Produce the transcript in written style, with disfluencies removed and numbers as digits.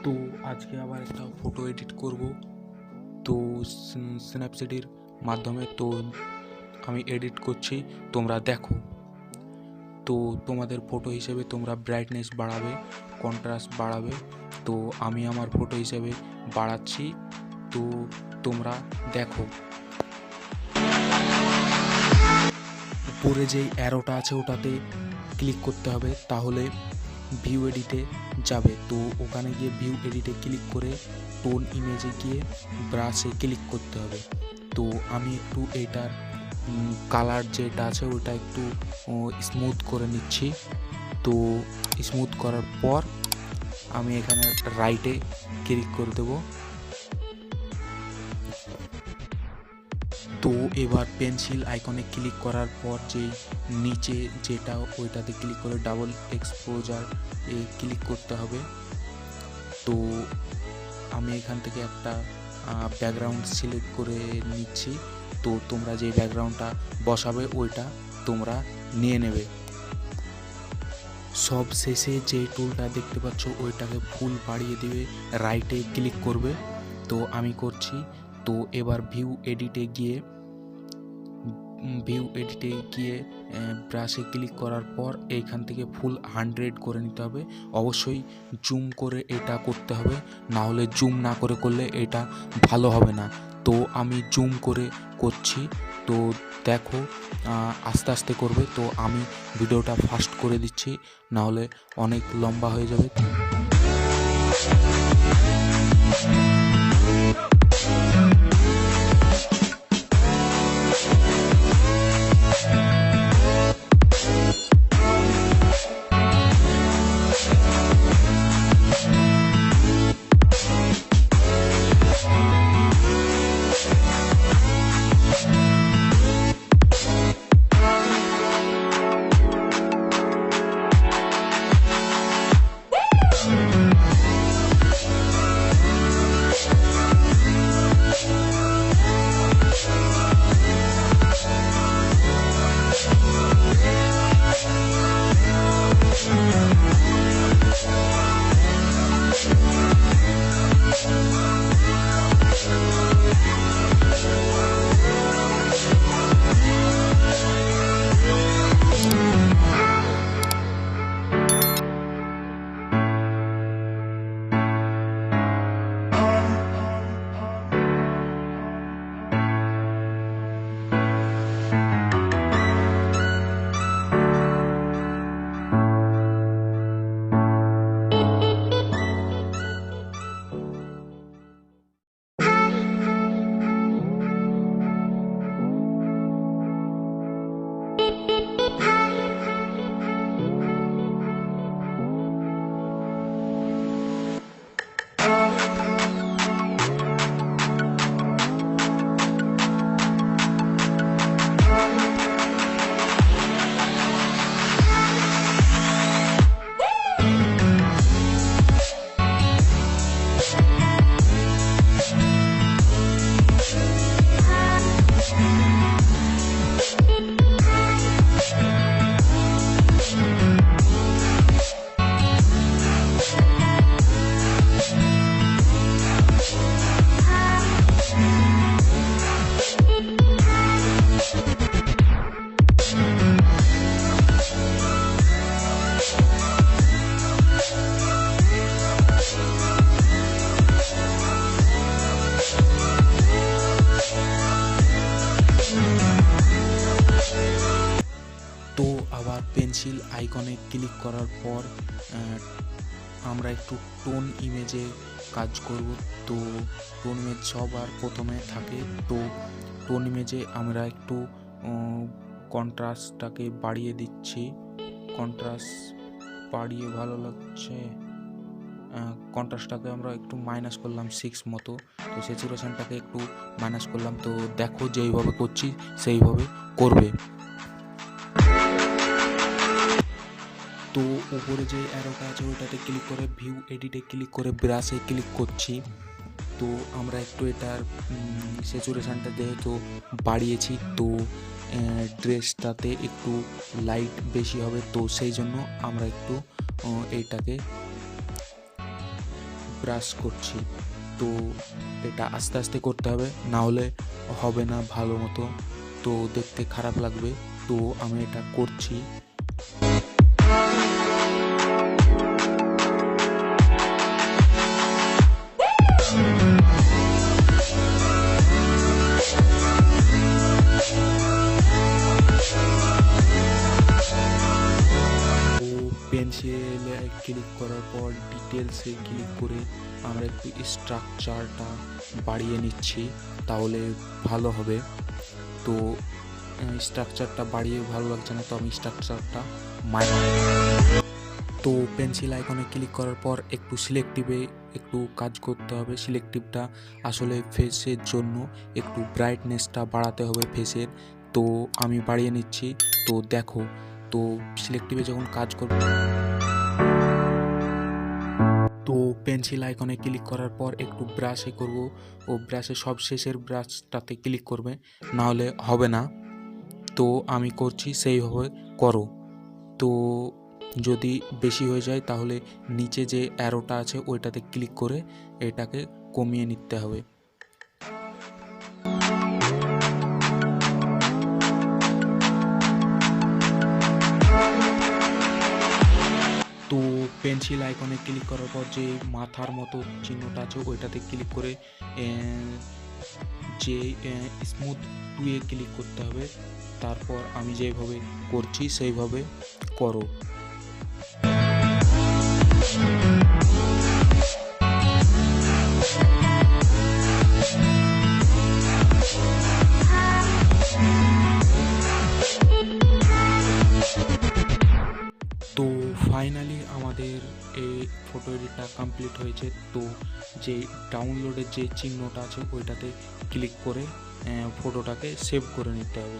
তো আজকে আবার একটা ফটো এডিট করব। তো স্ন্যাপসিডের মাধ্যমে তো আমি এডিট করছি, তোমরা দেখো। তো তোমাদের ফটো হিসেবে তোমরা ব্রাইটনেস বাড়াবে, কন্ট্রাস্ট বাড়াবে। তো আমি আমার ফটো হিসেবে বাড়াচ্ছি, তো তোমরা দেখো। উপরে যেই অ্যারোটা আছে ওটাতে ক্লিক করতে হবে, তাহলে ভিউ এডিটে যাবে। তো ওখানে গিয়ে ভিউ এডিটে ক্লিক করে টোন ইমেজে গিয়ে ব্রাশে ক্লিক করতে হবে। তো আমি একটু এটার কালার যেটা আছে ওটা একটু স্মুথ করে নিচ্ছি। তো স্মুথ করার পর আমি এখানে রাইটে ক্লিক করে দেব। তো এবার পেন্সিল আইকনে ক্লিক করার পর যে নিচে যেটা ওইটাতে ক্লিক করে ডাবল এক্সপোজার এ ক্লিক করতে হবে। তো আমি এখান থেকে একটা ব্যাকগ্রাউন্ড সিলেক্ট করে নিচ্ছি। তো তোমরা যে ব্যাকগ্রাউন্ডটা বসাবে ওইটা তোমরা নিয়ে নেবে। সব শেষে যে টুলটা দেখতে পাচ্ছ ওইটাকে ফুল বাড়িয়ে দিবে, রাইটে ক্লিক করবে। তো আমি করছি। তো এবার ভিউ এডিটে গিয়ে ব্রাশে ক্লিক করার পর এইখান থেকে ফুল 100 করে নিতে হবে। অবশ্যই জুম করে এটা করতে হবে, না হলে জুম না করে করলে এটা ভালো হবে না। তো আমি জুম করে করছি, তো দেখো আস্তে আস্তে করবে। তো আমি ভিডিওটা ফাস্ট করে দিচ্ছি, না হলে অনেক লম্বা হয়ে যাবে। তো আবার পেন্সিল আইকনে ক্লিক করার পর আমরা একটু টোন ইমেজে কাজ করব। তো টোন ইমেজ সবার প্রথমে থাকে। তো টোন ইমেজে আমরা একটু কন্ট্রাস্টটাকে বাড়িয়ে দিচ্ছি। কন্ট্রাস্ট বাড়িয়ে ভালো লাগছে। কন্ট্রাস্টটাকে আমরা একটু মাইনাস করলাম 6 মতো। তো স্যাচুরেশনটাকে একটু মাইনাস করলাম। তো দেখো যেইভাবে করছি সেইভাবে করবে। তো উপরে যে অ্যারোটা আছে ওইটাতে ক্লিক করে ভিউ এডিটে ক্লিক করে ব্রাশে ক্লিক করছি। তো আমরা একটু এটার স্যাচুরেশনটা যেহেতু বাড়িয়েছি, তো ড্রেসটাতে একটু লাইট বেশি হবে। তো সেই জন্য আমরা একটু এইটাকে ব্রাশ করছি। তো এটা আস্তে আস্তে করতে হবে, না হলে হবে না ভালো মতো, তো দেখতে খারাপ লাগবে। তো আমি এটা করছি। পেন্সিলে ক্লিক করার পর ডিটেলসে ক্লিক করে আমরা একটু স্ট্রাকচারটা বাড়িয়ে নিচ্ছি, তাহলে ভালো হবে। তো স্ট্রাকচারটা বাড়িয়ে ভালো লাগছে না, তো আমি স্ট্রাকচারটা তো পেন্সিল আইকনে ক্লিক করার পর একটু সিলেক্টিভে একটু কাজ করতে হবে। সিলেক্টিভটা আসলে ফেসের জন্য একটু ব্রাইটনেসটা বাড়াতে হবে ফেসের, তো আমি বাড়িয়ে নিচ্ছি। তো দেখো, তো সিলেক্টিভে যখন কাজ করব, তো পেন্সিল আইকনে ক্লিক করার পর একটু ব্রাশে করব, ও ব্রাশে সব শেষের ব্রাশটাতে ক্লিক করবে, না হলে হবে না। তো আমি করছি, সেইভাবে করো। তো যদি বেশি হয়ে যায় তাহলে নিচে যে অ্যারোটা আছে ওইটাতে ক্লিক করে এটাকে কমিয়ে নিতে হবে। তো পেন্সিল আইকনে ক্লিক করার পর যে মাথার মতো চিহ্নটা আছে ওইটাতে ক্লিক করে যে স্মুথ টুয়ে ক্লিক করতে হবে। তারপর আমি যেভাবে করছি সেইভাবে করো। তো ফাইনালি আমাদের এই ফটো এডিটটা কমপ্লিট হয়েছে। তো যে ডাউনলোডের যে চিহ্নটা আছে ওইটাতে ক্লিক করে ফটোটাকে সেভ করে নিতে হবে।